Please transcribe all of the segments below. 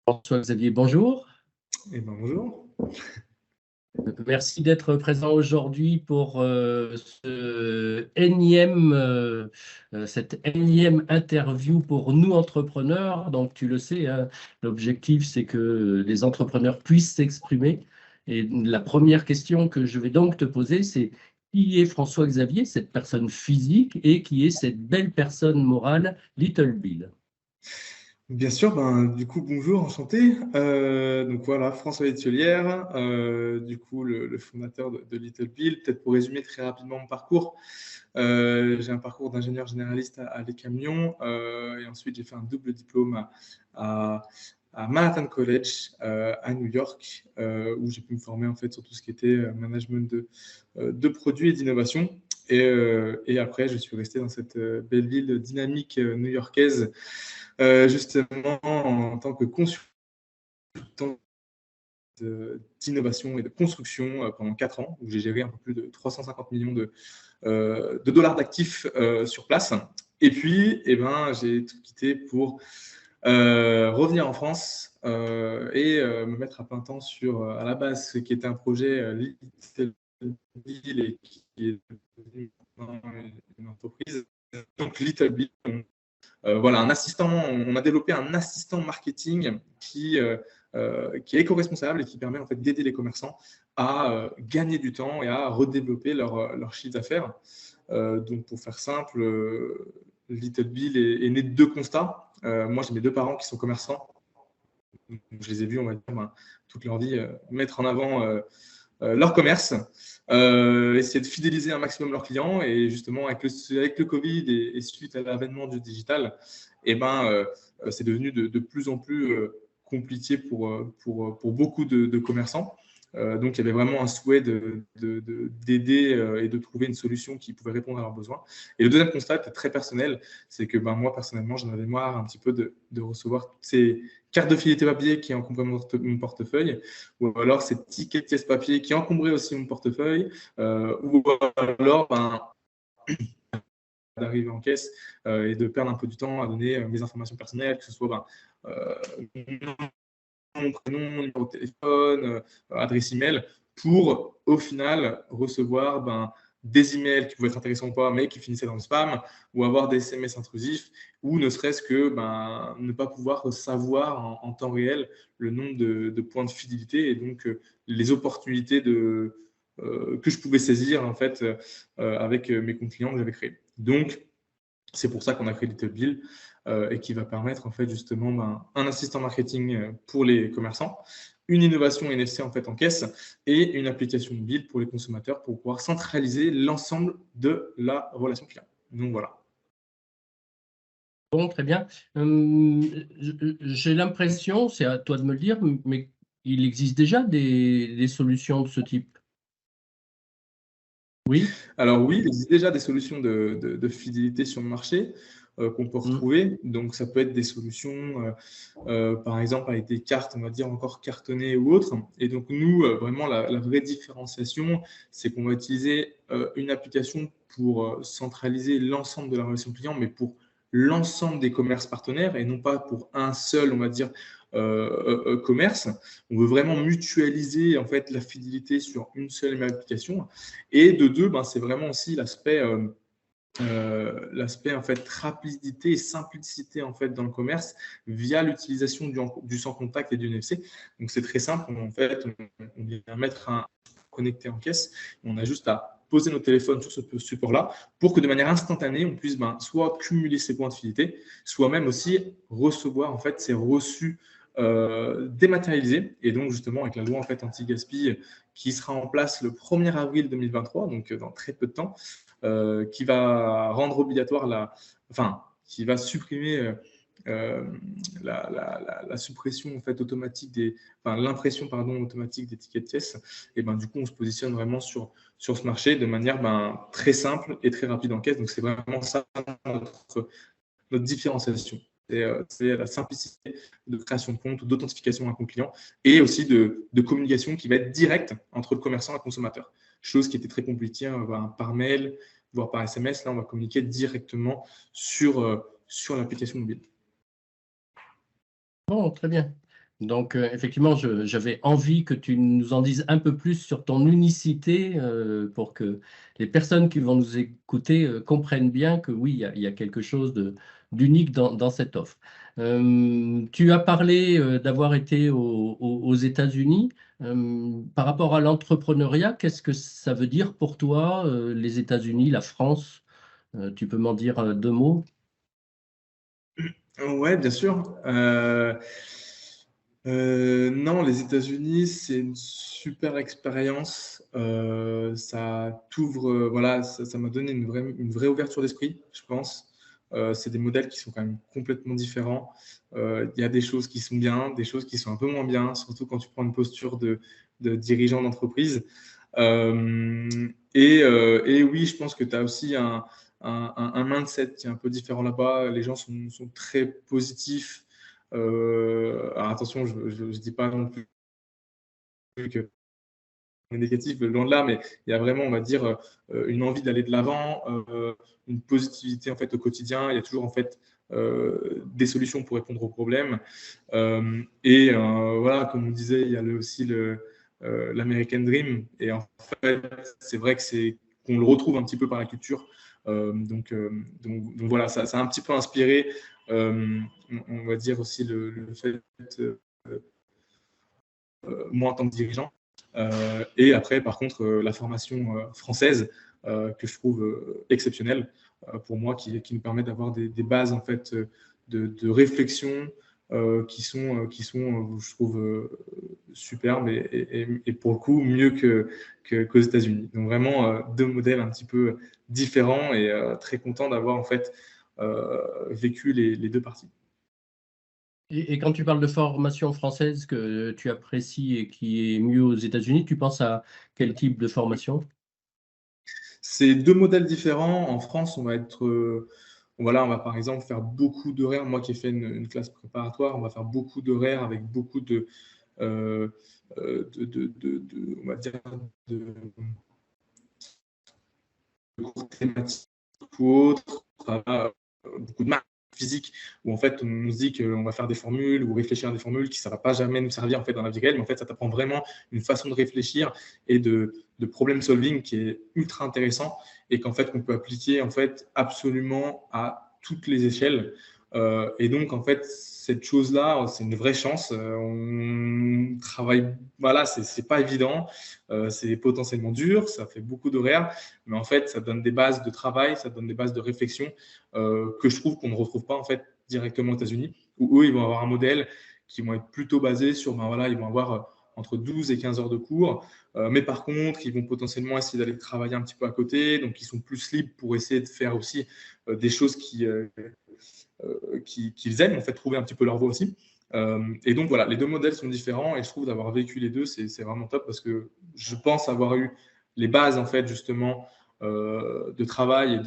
François-Xavier, bonjour. Eh ben, bonjour. Merci d'être présent aujourd'hui pour cette énième interview pour nous entrepreneurs. Donc, tu le sais, hein, l'objectif, c'est que les entrepreneurs puissent s'exprimer. Et la première question que je vais donc te poser, c'est qui est François-Xavier, cette personne physique, et qui est cette belle personne morale, Little Bill? Bien sûr, du coup, bonjour, enchanté. Donc voilà, François Létiolière, du coup, le fondateur de Little Bill. Peut-être pour résumer très rapidement mon parcours, j'ai un parcours d'ingénieur généraliste à l'ECAM Lyon, et ensuite j'ai fait un double diplôme à, à Manhattan College à New York, où j'ai pu me former en fait sur tout ce qui était management de produits et d'innovation. Et après, je suis resté dans cette belle ville dynamique new-yorkaise, justement en tant que consultant d'innovation et de construction pendant 4 ans, où j'ai géré un peu plus de 350 millions de dollars d'actifs sur place. Et puis, j'ai tout quitté pour revenir en France et me mettre à plein temps sur, à la base, ce qui était un projet Little Bill et qui est devenu une entreprise. Donc, Little Bill, voilà, un assistant, on a développé un assistant marketing qui est éco-responsable et qui permet en fait d'aider les commerçants à gagner du temps et à redévelopper leur chiffre d'affaires. Donc, pour faire simple, Little Bill est né de 2 constats. Moi, j'ai mes 2 parents qui sont commerçants. Donc, je les ai vus, on va dire, toute leur vie mettre en avant leur commerce, essayer de fidéliser un maximum leurs clients. Et justement, avec le Covid et suite à l'avènement du digital, c'est devenu de plus en plus compliqué pour beaucoup de commerçants. Donc, il y avait vraiment un souhait d'aider et de trouver une solution qui pouvait répondre à leurs besoins. Et le deuxième constat était très personnel, c'est que moi, personnellement, j'en avais marre un petit peu de recevoir toutes ces cartes de fidélité papier qui encombraient mon portefeuille, ou alors ces tickets de pièces papier qui encombraient aussi mon portefeuille, ou alors d'arriver en caisse et de perdre un peu du temps à donner mes informations personnelles, que ce soit mon prénom, mon numéro de téléphone, adresse email, pour au final recevoir des emails qui pouvaient être intéressants ou pas, mais qui finissaient dans le spam, ou avoir des SMS intrusifs, ou ne serait-ce que ne pas pouvoir savoir en temps réel le nombre de points de fidélité et donc les opportunités que je pouvais saisir en fait avec mes comptes clients que j'avais créés. Donc, c'est pour ça qu'on a créé Little Bill et qui va permettre en fait justement un assistant marketing pour les commerçants, une innovation NFC en fait en caisse et une application mobile pour les consommateurs pour pouvoir centraliser l'ensemble de la relation client. Donc voilà. Bon, très bien. J'ai l'impression, c'est à toi de me le dire, mais il existe déjà des solutions de ce type. Oui? Alors oui, il existe déjà des solutions de fidélité sur le marché qu'on peut Mm. retrouver. Donc ça peut être des solutions, par exemple avec des cartes, on va dire encore cartonnées ou autres. Et donc nous, vraiment la vraie différenciation, c'est qu'on va utiliser une application pour centraliser l'ensemble de la relation client, mais pour l'ensemble des commerces partenaires et non pas pour un seul, on va dire, commerce. On veut vraiment mutualiser en fait la fidélité sur une seule et même application. Et de deux, c'est vraiment aussi l'aspect en fait rapidité et simplicité en fait dans le commerce via l'utilisation du sans contact et du NFC. Donc c'est très simple, en fait on vient mettre un connecté en caisse, on a juste à poser nos téléphones sur ce support-là pour que de manière instantanée on puisse soit cumuler ces points de fidélité, soit même aussi recevoir en fait ces reçus dématérialisés. Et donc justement avec la loi en fait anti-gaspi qui sera en place le 1er avril 2023, donc dans très peu de temps, qui va rendre obligatoire qui va supprimer la suppression en fait automatique l'impression automatique des tickets de caisse. Et du coup, on se positionne vraiment sur ce marché de manière très simple et très rapide en caisse. Donc, c'est vraiment ça notre différenciation. C'est la simplicité de création de compte ou d'authentification à un compte client et aussi de communication qui va être directe entre le commerçant et le consommateur. Chose qui était très compliquée par mail, voire par SMS. Là, on va communiquer directement sur l'application mobile. Bon, très bien. Donc, effectivement, j'avais envie que tu nous en dises un peu plus sur ton unicité pour que les personnes qui vont nous écouter comprennent bien que oui, il y a quelque chose d'unique dans cette offre. Tu as parlé d'avoir été aux États-Unis. Par rapport à l'entrepreneuriat, qu'est-ce que ça veut dire pour toi, les États-Unis, la France? Tu peux m'en dire deux mots? Ouais, bien sûr. Non, les États-Unis, c'est une super expérience. Ça t'ouvre, voilà, ça m'a donné une vraie ouverture d'esprit, je pense. C'est des modèles qui sont quand même complètement différents. Il y a des choses qui sont bien, des choses qui sont un peu moins bien, surtout quand tu prends une posture de dirigeant d'entreprise. Et oui, je pense que tu as aussi un mindset qui est un peu différent là-bas. Les gens sont très positifs. Alors attention, je ne dis pas non plus que c'est négatif, loin de là, mais il y a vraiment, on va dire, une envie d'aller de l'avant, une positivité en fait au quotidien. Il y a toujours en fait des solutions pour répondre aux problèmes. Voilà, comme on disait, il y a aussi l'American Dream. Et en fait, c'est vrai qu'on le retrouve un petit peu par la culture. Donc voilà, ça a un petit peu inspiré, on va dire aussi le fait, moi en tant que dirigeant. Et après, par contre, la formation française que je trouve exceptionnelle pour moi, qui nous permet d'avoir des bases en fait de réflexion qui sont, je trouve, superbes et pour le coup mieux qu'aux États-Unis. Donc vraiment deux modèles un petit peu différents et très content d'avoir en fait vécu les deux parties. Et quand tu parles de formation française que tu apprécies et qui est mieux aux États-Unis, tu penses à quel type de formation? C'est deux modèles différents. En France, on va être, voilà, on va par exemple faire beaucoup d'horaires. Moi qui ai fait une classe préparatoire, on va faire beaucoup d'horaires avec beaucoup euh, on va dire, de, de cours thématiques ou autres, beaucoup de maths physique où en fait on se dit qu'on va faire des formules ou réfléchir à des formules qui ça va pas jamais nous servir en fait dans la vie réelle, mais en fait ça t'apprend vraiment une façon de réfléchir et de problem solving qui est ultra intéressant et qu'en fait qu'on peut appliquer en fait absolument à toutes les échelles. Et donc en fait cette chose-là c'est une vraie chance. On travaille, voilà, c'est pas évident, c'est potentiellement dur, ça fait beaucoup d'horaires, mais en fait ça donne des bases de travail, ça donne des bases de réflexion que je trouve qu'on ne retrouve pas en fait directement aux États-Unis, où eux, ils vont avoir un modèle qui vont être plutôt basé sur, ben voilà, ils vont avoir entre 12 et 15 heures de cours, mais par contre, ils vont potentiellement essayer d'aller travailler un petit peu à côté, donc ils sont plus libres pour essayer de faire aussi des choses qu'ils aiment, en fait, trouver un petit peu leur voie aussi. Et donc voilà, les deux modèles sont différents et je trouve d'avoir vécu les deux, c'est vraiment top parce que je pense avoir eu les bases en fait justement de travail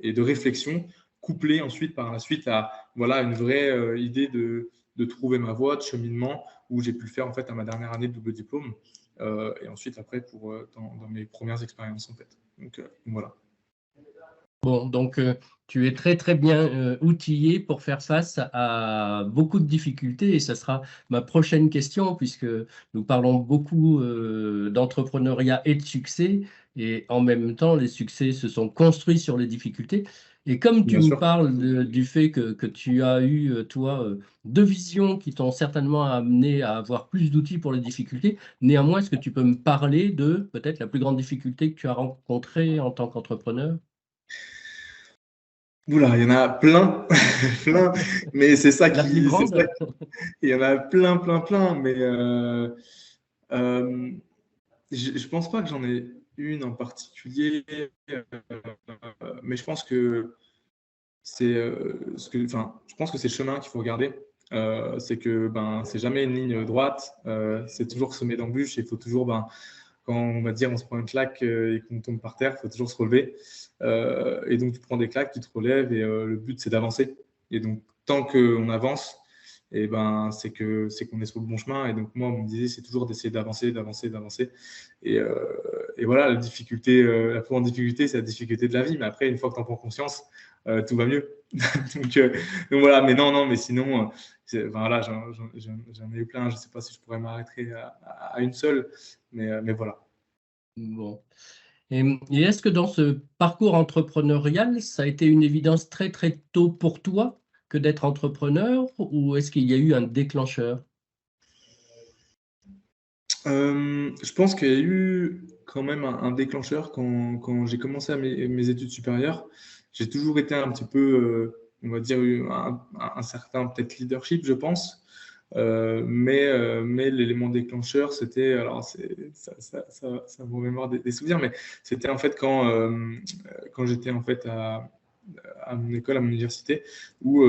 et de réflexion, couplées ensuite par la suite à voilà une vraie idée de trouver ma voie de cheminement où j'ai pu le faire en fait à ma dernière année de double diplôme et ensuite après pour dans mes premières expériences en fait. Donc voilà. Bon, donc tu es très très bien outillé pour faire face à beaucoup de difficultés et ça sera ma prochaine question puisque nous parlons beaucoup d'entrepreneuriat et de succès et en même temps les succès se sont construits sur les difficultés. Et comme tu Bien me sûr. parles du fait que tu as eu, toi, deux visions qui t'ont certainement amené à avoir plus d'outils pour les difficultés, néanmoins, est-ce que tu peux me parler de peut-être la plus grande difficulté que tu as rencontrée en tant qu'entrepreneur? Oula, il y en a plein, plein, mais La plus c'est ça, grande? il y en a plein, plein, plein, mais euh, je pense pas que j'en ai une en particulier, mais je pense que je pense que c'est le chemin qu'il faut regarder. C'est que ben, c'est jamais une ligne droite, c'est toujours semé d'embûches et il faut toujours, ben, quand on va dire on se prend une claque et qu'on tombe par terre, il faut toujours se relever. Et donc tu prends des claques, tu te relèves et le but c'est d'avancer. Et donc tant qu'on avance, et ben, c'est qu'on est sur le bon chemin. Et donc moi on me disait c'est toujours d'essayer d'avancer, d'avancer, d'avancer. Et voilà, la difficulté, la plus grande difficulté c'est la difficulté de la vie. Mais après une fois que tu en prends conscience, tout va mieux. donc voilà, mais non, mais sinon, voilà, j'en ai eu plein. Je ne sais pas si je pourrais m'arrêter à une seule, mais voilà. Bon. Et est-ce que dans ce parcours entrepreneurial, ça a été une évidence très très tôt pour toi que d'être entrepreneur, ou est-ce qu'il y a eu un déclencheur? Je pense qu'il y a eu quand même un déclencheur quand j'ai commencé mes études supérieures. J'ai toujours été un petit peu, on va dire, un certain peut-être leadership, je pense. Mais l'élément déclencheur, c'était, alors ça me remémore des souvenirs, mais c'était en fait quand j'étais en fait à mon école, à mon université, où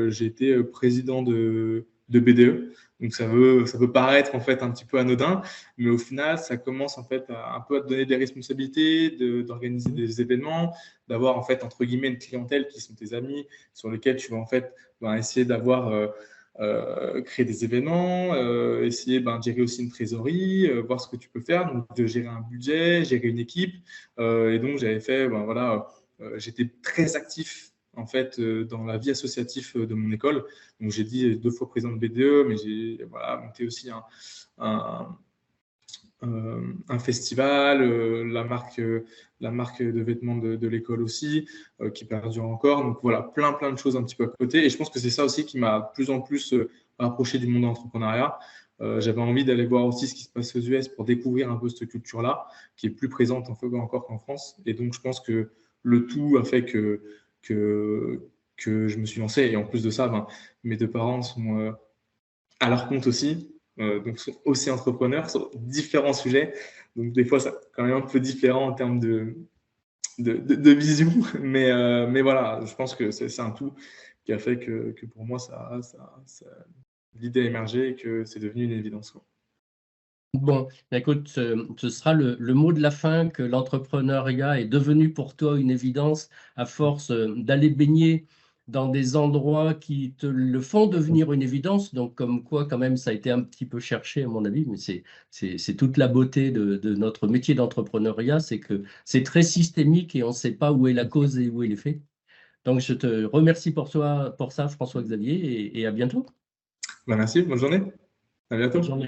j'ai été président de BDE. Donc ça peut paraître en fait un petit peu anodin, mais au final, ça commence en fait un peu à te donner des responsabilités, d'organiser des événements, d'avoir en fait entre guillemets une clientèle qui sont tes amis, sur lesquels tu vas en fait essayer d'avoir créer des événements, essayer de gérer aussi une trésorerie, voir ce que tu peux faire, donc de gérer un budget, gérer une équipe. Et donc j'avais fait, voilà, j'étais très actif en fait dans la vie associative de mon école. Donc j'ai dit 2 fois président de BDE, mais j'ai voilà, monté aussi un, un festival, la marque de vêtements de l'école aussi, qui perdure encore. Donc voilà, plein de choses un petit peu à côté. Et je pense que c'est ça aussi qui m'a de plus en plus rapproché du monde de l'entrepreneuriat. J'avais envie d'aller voir aussi ce qui se passe aux US pour découvrir un peu cette culture-là, qui est plus présente encore qu'en France. Et donc je pense que le tout a fait que je me suis lancé. Et en plus de ça, mes 2 parents sont à leur compte aussi, donc sont aussi entrepreneurs sur différents sujets. Donc des fois, c'est quand même un peu différent en termes de vision, mais voilà, je pense que c'est un tout qui a fait que pour moi, l'idée a émergé et que c'est devenu une évidence, quoi. Bon, écoute, ce sera le mot de la fin, que l'entrepreneuriat est devenu pour toi une évidence à force d'aller baigner dans des endroits qui te le font devenir une évidence. Donc, comme quoi, quand même, ça a été un petit peu cherché, à mon avis, mais c'est toute la beauté de notre métier d'entrepreneuriat, c'est que c'est très systémique et on ne sait pas où est la cause et où est l'effet. Donc, je te remercie pour ça, François-Xavier, et à bientôt. Merci, bonne journée, à Bonne bientôt. journée.